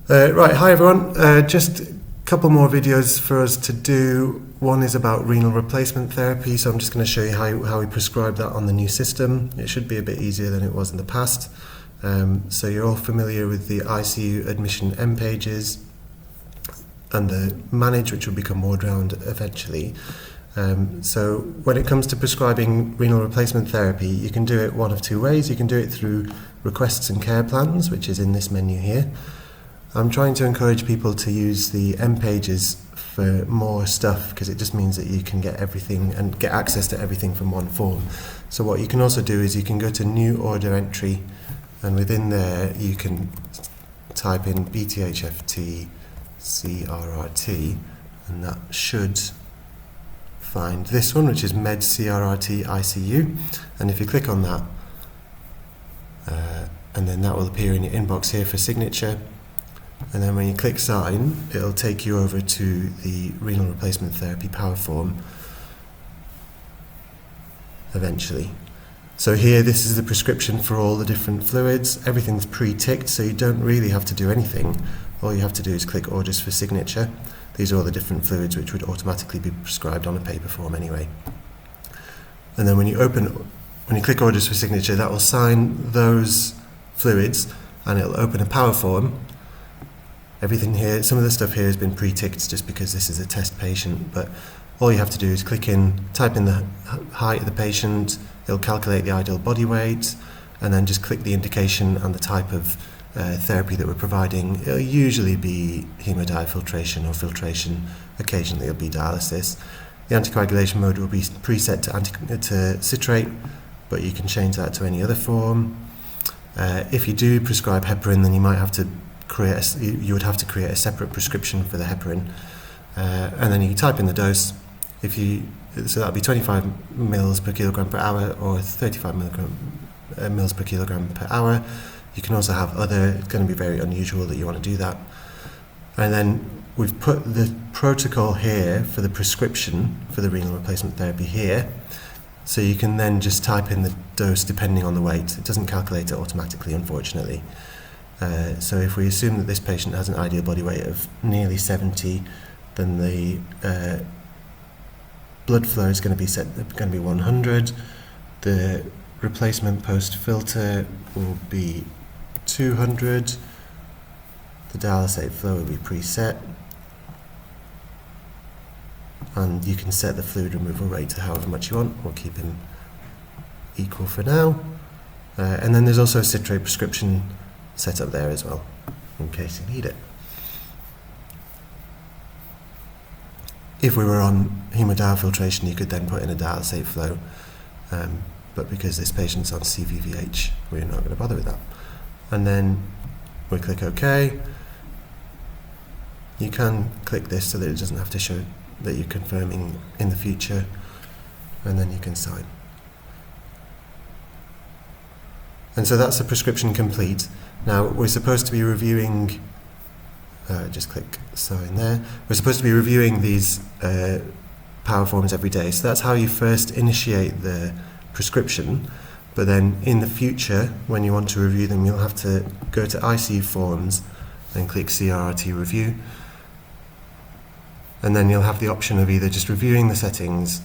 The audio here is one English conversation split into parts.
Right, hi everyone. Just a couple more videos for us to do. One is about renal replacement therapy, so I'm just going to show you how we prescribe that on the new system. It should be a bit easier than it was in the past. So you're all familiar with the ICU admission M pages and the manage, which will become ward round eventually. So when it comes to prescribing renal replacement therapy, you can do it one of two ways. You can do it through requests and care plans, which is in this menu here. I'm trying to encourage people to use the M pages for more stuff because it just means that you can get everything and get access to everything from one form. So what you can also do is you can go to new order entry, and within there you can type in BTHFT CRRT, and that should find this one, which is Med CRRT ICU. And if you click on that, and then that will appear in your inbox here for signature. And then when you click sign, it'll take you over to the renal replacement therapy power form eventually. So here, this is the prescription for all the different fluids. Everything's pre-ticked, so you don't really have to do anything. All you have to do is click orders for signature. These are all the different fluids which would automatically be prescribed on a paper form anyway. And then when you click orders for signature, that will sign those fluids and it'll open a power form. Everything here, some of the stuff here has been pre-ticked just because this is a test patient, but all you have to do is type in the height of the patient, it'll calculate the ideal body weight, and then just click the indication and the type of therapy that we're providing. It'll usually be hemodiafiltration or filtration, occasionally it'll be dialysis. The anticoagulation mode will be preset to citrate, but you can change that to any other form. If you do prescribe heparin, then you might have to you would have to create a separate prescription for the heparin, and then you can type in the dose. So that'll be 25 mils per kilogram per hour or 35 mils per kilogram per hour. You can also have other. It's going to be very unusual that you want to do that. And then we've put the protocol here for the prescription for the renal replacement therapy here. So you can then just type in the dose depending on the weight. It doesn't calculate it automatically, unfortunately. So if we assume that this patient has an ideal body weight of nearly 70, then the blood flow is going to be 100. The replacement post filter will be 200. The dialysate flow will be preset, and you can set the fluid removal rate to however much you want. We'll keep him equal for now. And then there's also a citrate prescription set up there as well, in case you need it. If we were on hemodiafiltration, you could then put in a dialysate flow, but because this patient's on CVVH, we're not going to bother with that. And then we click OK. You can click this so that it doesn't have to show that you're confirming in the future, and then you can sign. And so that's the prescription complete. Now we're supposed to be reviewing, just click sign there, we're supposed to be reviewing these power forms every day. So that's how you first initiate the prescription, but then in the future when you want to review them, you'll have to go to ICU forms and click CRRT review, and then you'll have the option of either just reviewing the settings,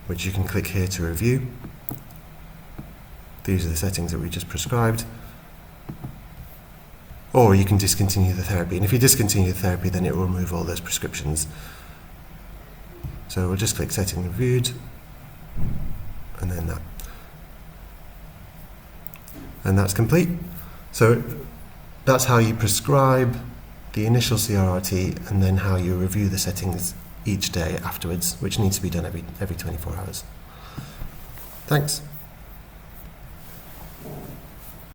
which you can click here to review. These are the settings that we just prescribed. Or you can discontinue the therapy. And if you discontinue the therapy, then it will remove all those prescriptions. So we'll just click setting reviewed, and then that. And that's complete. So that's how you prescribe the initial CRRT, and then how you review the settings each day afterwards, which needs to be done every 24 hours. Thanks.